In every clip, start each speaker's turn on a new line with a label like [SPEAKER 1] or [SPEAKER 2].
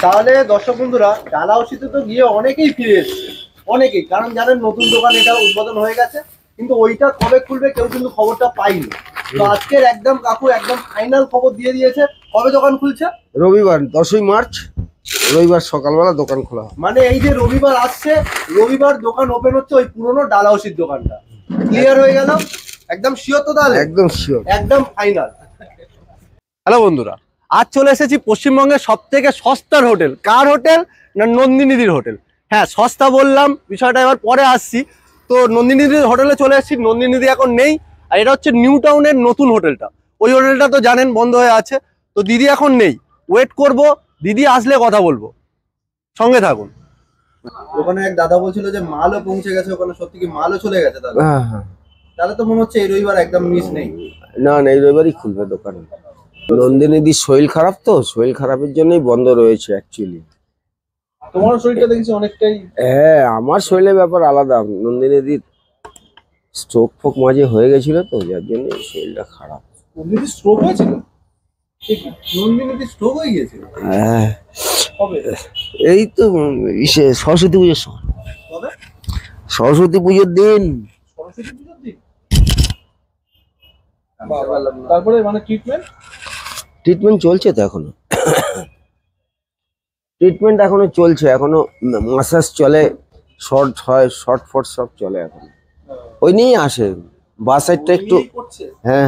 [SPEAKER 1] তাহলে দর্শক বন্ধুরা, ডালাউসিতে তো গিয়ে অনেকেই ফিরে এসছে, অনেকেই, কারণ জানেন নতুন দোকান এটা উদ্বোধন হয়ে গেছে, কিন্তু ওইটা কবে খুলবে কেউ কিন্তু খবরটা পাইনি। তো আজকের একদম কাকু একদম ফাইনাল খবর দিয়ে দিয়েছে কবে দোকান খুলছে।
[SPEAKER 2] রবিবার 10ই মার্চ, রবিবার সকালবেলা দোকান খোলা।
[SPEAKER 1] মানে এই যে রবিবার আসছে, রবিবার দোকান ওপেন হচ্ছে ওই পুরনো ডালাউসির দোকানটা। ক্লিয়ার হয়ে গেল? একদম শিওর তো? তাহলে
[SPEAKER 2] একদম শিওর,
[SPEAKER 1] একদম ফাইনাল। হ্যালো বন্ধুরা, আজ চলে এসেছি পশ্চিমবঙ্গের সব থেকে সস্তার হোটেল। কার হোটেল? না, নন্দিনীদির হোটেল। হ্যাঁ, সস্তা বললাম, বিষয়টা এবার পরে আসছি। তো নন্দিনীদির হোটেলে চলে এসেছি। নন্দিনীদি এখন নেই, আর এটা হচ্ছে নিউ টাউনের নতুন হোটেলটা। ওই হোটেলটা তো জানেন বন্ধ হয়ে আছে। তো দিদি এখন নেই, ওয়েট করব, দিদি আসলে কথা বলবো, সঙ্গে থাকুন। ওখানে এক দাদা বলছিল যে মালও পৌঁছে গেছে ওখানে, সত্যি কি মালও চলে গেছে? তাহলে তাহলে তো মনে হচ্ছে এই রবিবার একদম মিস নেই।
[SPEAKER 2] না না, এই রবিবারই খুলবে দোকান। নন্দিনীদির শরীর খারাপ, তো শরীর খারাপের জন্যই বন্ধ রয়েছে অ্যাকচুয়ালি।
[SPEAKER 1] তোমার শরীরটা দেখছি অনেকটাই।
[SPEAKER 2] হ্যাঁ, আমার শরীরের ব্যাপার আলাদা। নন্দিনীদির স্ট্রোক ফোক মাঝে হয়ে গেছিল, তো যার জন্য শরীরটা খারাপ।
[SPEAKER 1] নন্দিনীর স্ট্রোক হয়েছিল? নন্দিনীর স্ট্রোক হয়ে গিয়েছিল?
[SPEAKER 2] হ্যাঁ,
[SPEAKER 1] কবে?
[SPEAKER 2] এই তো সরস্বতী পুজোর সময়।
[SPEAKER 1] কবে?
[SPEAKER 2] সরস্বতী পুজোর দিন।
[SPEAKER 1] সরস্বতী পুজোর দিন? তারপরে মানে ট্রিটমেন্ট
[SPEAKER 2] চলছে তো এখনো। ট্রিটমেন্ট এখনো চলছে, এখনো মাসাজ চলে, শর্ট হয়, শর্ট ফট সব চলে এখন। ওই নিয়েই আসে। বাস সাইডটা একটু, হ্যাঁ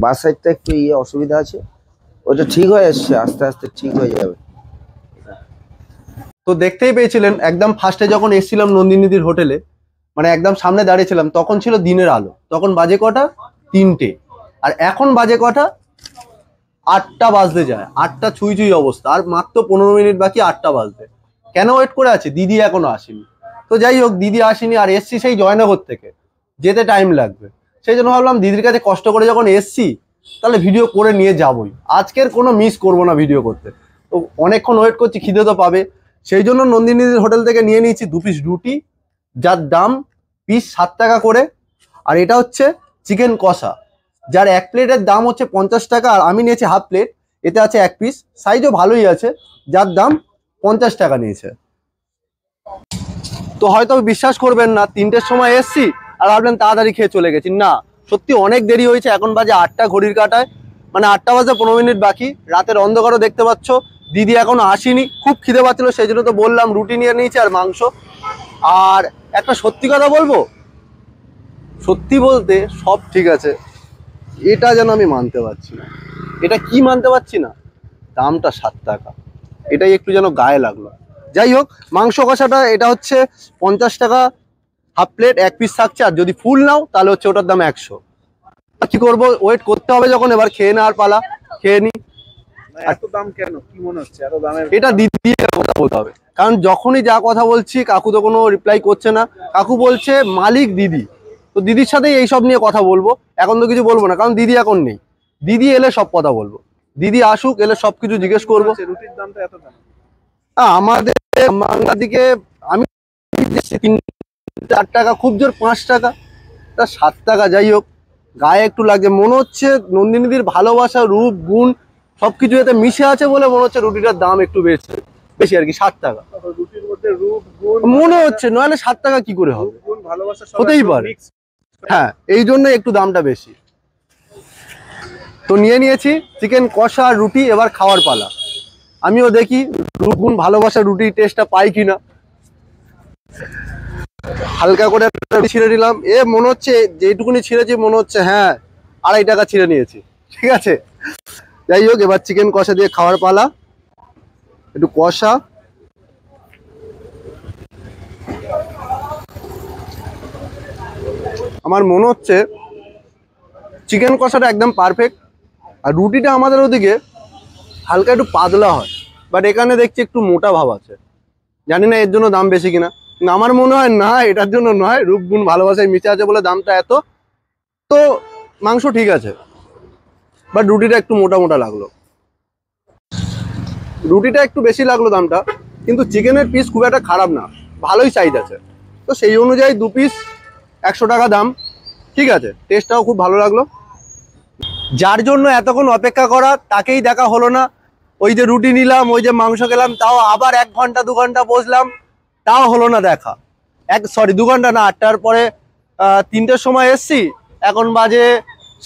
[SPEAKER 2] বাস সাইডটা একটু অসুবিধা আছে, ওটা ঠিক হয়ে এসছে, আস্তে আস্তে ঠিক হয়ে যাবে।
[SPEAKER 1] তো দেখতেই পেয়েছিলেন একদম ফার্স্টে যখন এসেছিলাম নন্দিনীদির হোটেলে, মানে একদম সামনে দাঁড়িয়েছিলাম, তখন ছিল দিনের আলো। তখন বাজে কটা? 3টে। আর এখন বাজে কটা? 8টা বাজতে যায়, 8টা ছুঁই ছুঁই অবস্থা। আর মাত্র 15 মিনিট বাকি 8টা বাজতে। কেন ওয়েট করে আছে? দিদি এখনো আসেনি। তো যাই হোক, দিদি আসেনি, আর এসছি সেই জয়নগর থেকে, যেতে টাইম লাগবে। সেই জন্য ভাবলাম দিদির কাছে কষ্ট করে যখন এসছি, তাহলে ভিডিও করে নিয়ে যাবই। আজকের কোনো মিস করবো না ভিডিও করতে। তো অনেকক্ষণ ওয়েট করছি, খিদে তো পাবে। সেই জন্য নন্দিনীদির হোটেল থেকে নিয়ে নিয়েছি 2 পিস রুটি, যার দাম পিস 7 টাকা করে। আর এটা হচ্ছে চিকেন কষা, যার 1 প্লেটের দাম হচ্ছে 50 টাকা। আর আমি নিয়েছি হাফ প্লেট, এতে আছে 1 পিস, সাইজও ভালোই আছে, যার দাম 50 টাকা নিয়েছে। তো হয়তো বিশ্বাস করবেন না, 3টের সময় এসছি আর ভাবলেন তাড়াতাড়ি খেয়ে চলে গেছি। না, সত্যি অনেক দেরি হয়েছে। এখন বাজে 8টা ঘড়ির কাঁটায়, মানে 8টা বাজে 15 মিনিট বাকি। রাতের অন্ধকারও দেখতে পাচ্ছ। দিদি এখনো আসেনি, খুব খিদে পাচ্ছিল, সেই জন্য তো বললাম রুটি নিয়ে নিয়েছি আর মাংস। আর একটা সত্যি কথা বলবো, সত্যি বলতে সব ঠিক আছে, এটা যেন আমি মানতে পারছি না। এটা কি মানতে পারছি না? দামটা 7 টাকা, এটাই একটু যেন গায়ে লাগলো। যাই হোক, মাংস কষাটা এটা হচ্ছে 50 টাকা হাফ প্লেট, 1 পিস থাকছে। আর যদি ফুল নাও তাহলে হচ্ছে ওটার দাম 100। কি করবো, ওয়েট করতে হবে যখন, এবার খেয়ে নেওয়ার পালা, খেয়ে নি।
[SPEAKER 3] এত দাম কেন? কি মনে হচ্ছে এত দামের?
[SPEAKER 1] এটা দিদি কথা বলতে হবে, কারণ যখনই যা কথা বলছি কাকু তো কোনো রিপ্লাই করছে না। কাকু বলছে মালিক দিদি, তো দিদির সাথেই এইসব নিয়ে কথা বলবো। এখন তো কিছু বলবো না, কারণ দিদি এখন নেই। দিদি এলে সব কথা বলবো, দিদি আসুক, এলে সবকিছু জিজ্ঞেস করবো।
[SPEAKER 3] রুটির দামটা এত দাম?
[SPEAKER 1] আমাদের বাংলা দিকে আমি 3-4 টাকা, খুব জোর 5 টাকা, তা 7 টাকা। যাই হোক, গায়ে একটু লাগছে। মনে হচ্ছে নন্দিনীদির ভালোবাসা, রূপ, গুণ সবকিছু এতে মিশে আছে বলে মনে হচ্ছে রুটিটার দাম একটু বেশি আর কি, 7 টাকা
[SPEAKER 3] রুটির মধ্যে রূপ গুণ
[SPEAKER 1] মনে হচ্ছে। নইলে 7 টাকা কি করে হবে?
[SPEAKER 3] গুণ ভালোবাসা সব
[SPEAKER 1] হতেই পারে। হ্যাঁ, এই জন্য একটু দামটা বেশি। তো নিয়ে নিয়েছি চিকেন কষা আর রুটি, এবার খাওয়ার পালা। আমিও দেখি রূপ গুণ ভালোবাসা রুটির টেস্টটা পাই কিনা। হালকা করে ছিঁড়ে নিলাম। মনে হচ্ছে যেটুকুনি ছিঁড়েছি, মনে হচ্ছে হ্যাঁ 2.5 টাকা ছিঁড়ে নিয়েছি। ঠিক আছে, যাই হোক, এবার চিকেন কষা দিয়ে খাওয়ার পালা। একটু কষা, আমার মনে হচ্ছে চিকেন কষাটা একদম পারফেক্ট। আর রুটিটা আমাদের ওদিকে হালকা একটু পাতলা হয়, বাট এখানে দেখছি একটু মোটা ভাব আছে। জানি না এর জন্য দাম বেশি কিনা, কিন্তু আমার মনে হয় না এটার জন্য নয়, রূপগুণ ভালোবাসায় মিশে আছে বলে দামটা এত। তো মাংস ঠিক আছে, বাট রুটিটা একটু মোটা মোটা লাগলো। রুটিটা একটু বেশি লাগলো দামটা, কিন্তু চিকেনের পিস খুব একটা খারাপ না, ভালোই সাইজ আছে। তো সেই অনুযায়ী 2 পিস 100 টাকা দাম, ঠিক আছে। টেস্টটাও খুব ভালো লাগলো। যার জন্য এতক্ষণ অপেক্ষা করা তাকেই দেখা হলো না, ওই যে রুটি নিলাম, ওই যে মাংস খেলাম, তাও আবার 1 ঘন্টা 2 ঘন্টা বসলাম, তাও হলো না দেখা। 2 ঘন্টা না, 8টার পরে 3টের সময় এসছি, এখন বাজে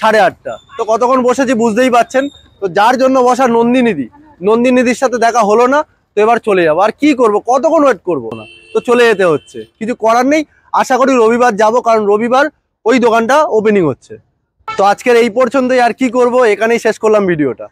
[SPEAKER 1] 8:30। তো কতক্ষণ বসেছি বুঝতেই পাচ্ছেন। তো যার জন্য বসা নন্দিনীদির সাথে দেখা হলো না। তো এবার চলে যাবো, আর কি করব, কতক্ষণ ওয়েট করবো না, তো চলে যেতে হচ্ছে, কিছু করার নেই। আশা করি রবিবার যাব, কারণ রবিবার ওই দোকানটা ওপেনিং হচ্ছে। তো আজকের এই পর্যন্তই, আর কি করব, এখানেই শেষ করলাম ভিডিওটা।